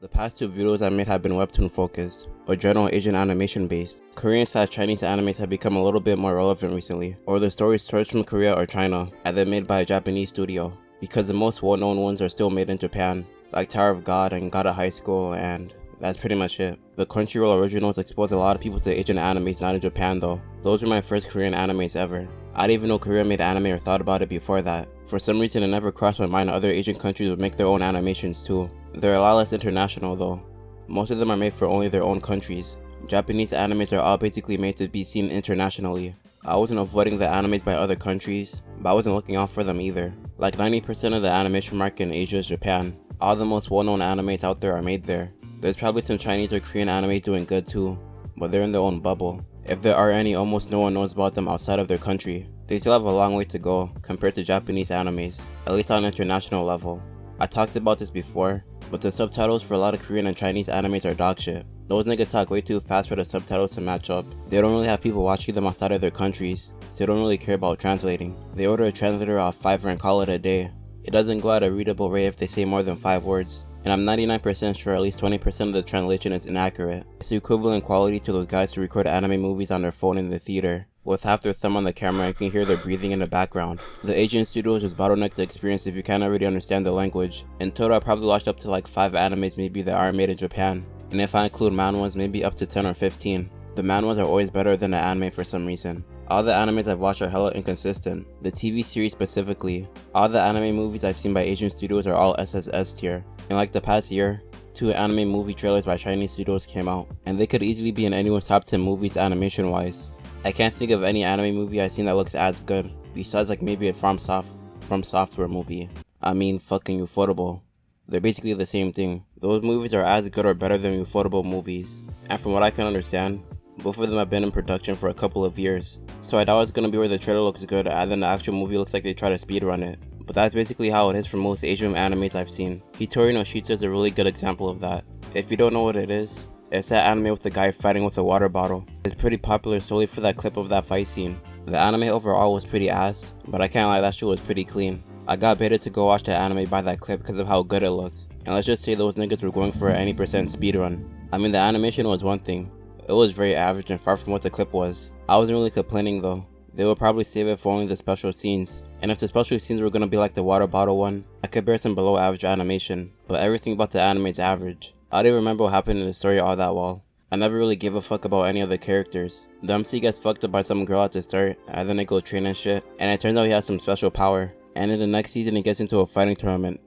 The past two videos I made have been webtoon focused, or general Asian animation based. Korean/Chinese animes have become a little bit more relevant recently, or the stories sourced from Korea or China, and then made by a Japanese studio, because the most well-known ones are still made in Japan, like Tower of God and God of High School, and that's pretty much it. The Crunchyroll originals exposed a lot of people to Asian animes not in Japan though. Those were my first Korean animes ever. I didn't even know Korea made anime or thought about it before that. For some reason it never crossed my mind other Asian countries would make their own animations too. They're a lot less international though. Most of them are made for only their own countries. Japanese animes are all basically made to be seen internationally. I wasn't avoiding the animes by other countries, but I wasn't looking out for them either. Like 90% of the animation market in Asia is Japan. All the most well-known animes out there are made there. There's probably some Chinese or Korean anime doing good too, but they're in their own bubble. If there are any, almost no one knows about them outside of their country. They still have a long way to go compared to Japanese animes, at least on an international level. I talked about this before, but the subtitles for a lot of Korean and Chinese animes are dog shit. Those niggas talk way too fast for the subtitles to match up. They don't really have people watching them outside of their countries, so they don't really care about translating. They order a translator off Fiverr and call it a day. It doesn't go at a readable rate if they say more than 5 words. And I'm 99% sure at least 20% of the translation is inaccurate. It's the equivalent quality to those guys who record anime movies on their phone in the theater, with half their thumb on the camera and you can hear their breathing in the background. The Asian studios just bottleneck the experience if you can't already understand the language. In total I probably watched up to like 5 animes maybe that aren't made in Japan, and if I include manhwas maybe up to 10 or 15. The manhwas are always better than the anime for some reason. All the animes I've watched are hella inconsistent. The TV series specifically. All the anime movies I've seen by Asian studios are all SSS tier. In like the past year, 2 anime movie trailers by Chinese studios came out, and they could easily be in anyone's top 10 movies animation wise. I can't think of any anime movie I've seen that looks as good, besides like maybe a From Software movie. I mean fucking Ufotable. They're basically the same thing. Those movies are as good or better than Ufotable movies, and from what I can understand, both of them have been in production for a couple of years, so I thought it was gonna be where the trailer looks good and then the actual movie looks like they try to speedrun it. But that's basically how it is for most Asian animes I've seen. Hitori no Shita is a really good example of that. If you don't know what it is, it's that anime with the guy fighting with a water bottle. It's pretty popular solely for that clip of that fight scene. The anime overall was pretty ass, but I can't lie, that shit was pretty clean. I got baited to go watch the anime by that clip because of how good it looked. And let's just say those niggas were going for an 80% speedrun. I mean the animation was one thing. It was very average and far from what the clip was. I wasn't really complaining though. They would probably save it for only the special scenes. And if the special scenes were gonna be like the water bottle one, I could bear some below average animation. But everything about the anime is average. I didn't remember what happened in the story all that well. I never really gave a fuck about any of the characters. The MC gets fucked up by some girl at the start, and then they go train and shit, and it turns out he has some special power. And in the next season he gets into a fighting tournament.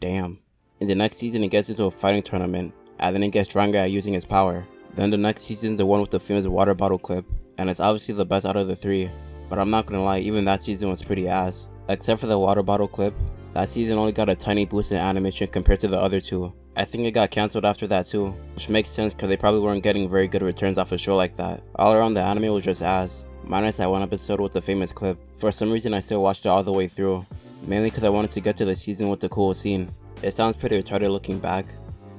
Damn. In the next season he gets into a fighting tournament, and then he gets stronger at using his power. Then the next season the one with the famous water bottle clip, and it's obviously the best out of the 3. But I'm not gonna lie, even that season was pretty ass. Except for the water bottle clip, that season only got a tiny boost in animation compared to the other 2. I think it got cancelled after that too, which makes sense cause they probably weren't getting very good returns off a show like that. All around the anime was just ass, minus that one episode with the famous clip. For some reason I still watched it all the way through, mainly cause I wanted to get to the season with the cool scene. It sounds pretty retarded looking back,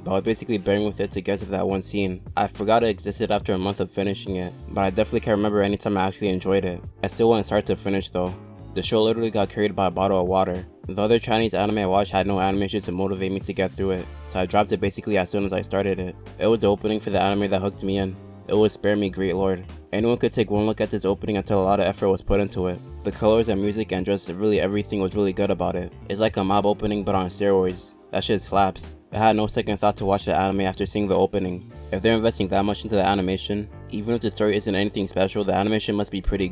but I was basically bearing with it to get to that one scene. I forgot it existed after a month of finishing it, but I definitely can't remember any time I actually enjoyed it. I still went start to finish though. The show literally got carried by a bottle of water. The other Chinese anime I watched had no animation to motivate me to get through it, so I dropped it basically as soon as I started it. It was the opening for the anime that hooked me in. It was Spare Me Great Lord. Anyone could take one look at this opening and tell a lot of effort was put into it. The colors and music and just really everything was really good about it. It's like a mob opening but on steroids. That shit slaps. I had no second thought to watch the anime after seeing the opening. If they're investing that much into the animation, even if the story isn't anything special, the animation must be pretty.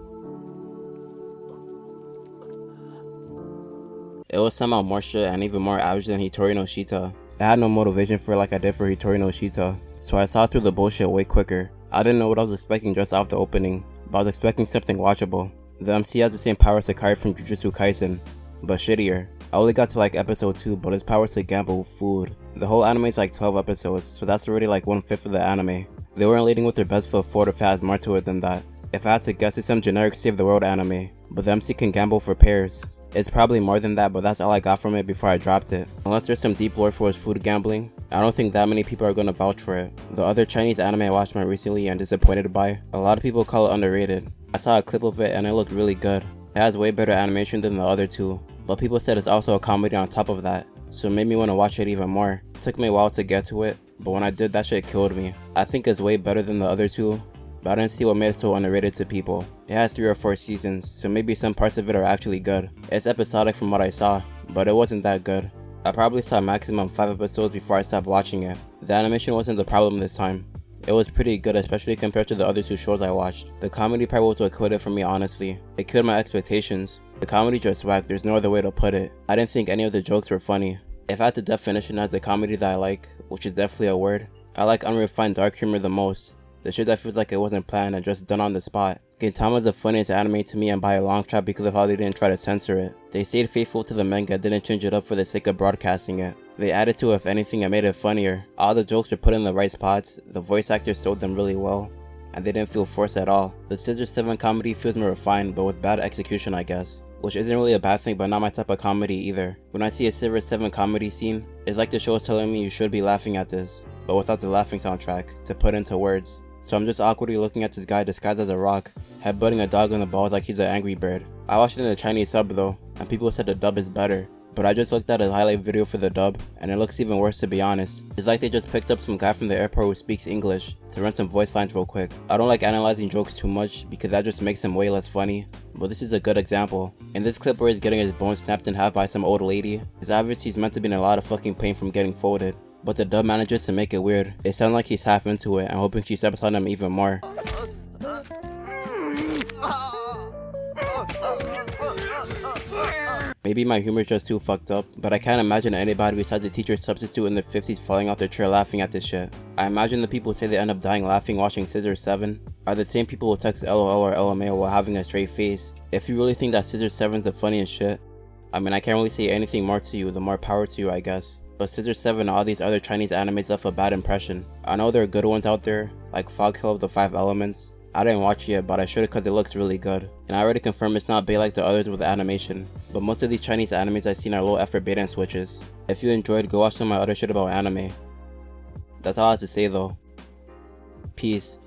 It was somehow more shit and even more average than Hitori no Shita. I had no motivation for it like I did for Hitori no Shita, so I saw through the bullshit way quicker. I didn't know what I was expecting just off the opening, but I was expecting something watchable. The MC has the same power as Sakai from Jujutsu Kaisen, but shittier. I only got to like episode 2, but his power is to gamble with food. The whole anime is like 12 episodes, so that's already like 1/5 of the anime. They weren't leading with their best foot forward if it has more to it than that. If I had to guess, it's some generic save the world anime, but the MC can gamble for pairs. It's probably more than that, but that's all I got from it before I dropped it. Unless there's some deep lore for his food gambling, I don't think that many people are gonna vouch for it. The other Chinese anime I watched more recently and disappointed by, a lot of people call it underrated. I saw a clip of it and it looked really good. It has way better animation than the other 2, but people said it's also a comedy on top of that. so it made me want to watch it even more. It took me a while to get to it, but when I did, that shit killed me. I think it's way better than the other two, but I didn't see what made it so underrated to people. It has 3 or 4 seasons, so maybe some parts of it are actually good. It's episodic from what I saw, but it wasn't that good. I probably saw maximum 5 episodes before I stopped watching it. The animation wasn't the problem this time. It was pretty good, especially compared to the other 2 shows I watched. The comedy part was what killed it for me, honestly. It killed my expectations. The comedy just whacked, there's no other way to put it. I didn't think any of the jokes were funny. If I had to definition a comedy that I like, which is definitely a word, I like unrefined dark humor the most. The shit that feels like it wasn't planned and just done on the spot. Gintama's the funniest anime to me and by a long shot because of how they didn't try to censor it. They stayed faithful to the manga, didn't change it up for the sake of broadcasting it. They added to it, if anything, and made it funnier. All the jokes were put in the right spots, the voice actors sold them really well, and they didn't feel forced at all. The Scissor Seven comedy feels more refined, but with bad execution, I guess. Which isn't really a bad thing, but not my type of comedy either. When I see a Scissor Seven comedy scene, it's like the show is telling me you should be laughing at this, but without the laughing soundtrack to put into words. So I'm just awkwardly looking at this guy disguised as a rock, headbutting a dog in the balls like he's an angry bird. I watched it in the Chinese sub though, and people said the dub is better. But I just looked at a highlight video for the dub, and it looks even worse to be honest. It's like they just picked up some guy from the airport who speaks English to run some voice lines real quick. I don't like analyzing jokes too much because that just makes them way less funny, but this is a good example. In this clip where he's getting his bones snapped in half by some old lady, it's obvious he's meant to be in a lot of fucking pain from getting folded. But the dub manages to make it weird. It sounds like he's half into it and hoping she steps on him even more. Maybe my humor is just too fucked up, but I can't imagine anybody besides the teacher substitute in their 50s falling out their chair laughing at this shit. I imagine the people who say they end up dying laughing watching Scissor 7 are the same people who text LOL or LMAO while having a straight face. If you really think that Scissor 7's the funniest shit, I mean I can't really say anything more to you, the more power to you I guess. But Scissor 7 and all these other Chinese animes left a bad impression. I know there are good ones out there, like Fog Hill of the 5 Elements. I didn't watch it yet, but I should because it looks really good. And I already confirmed it's not bait like the others with animation. But most of these Chinese animes I've seen are low effort bait and switches. If you enjoyed, go watch some of my other shit about anime. That's all I have to say though. Peace.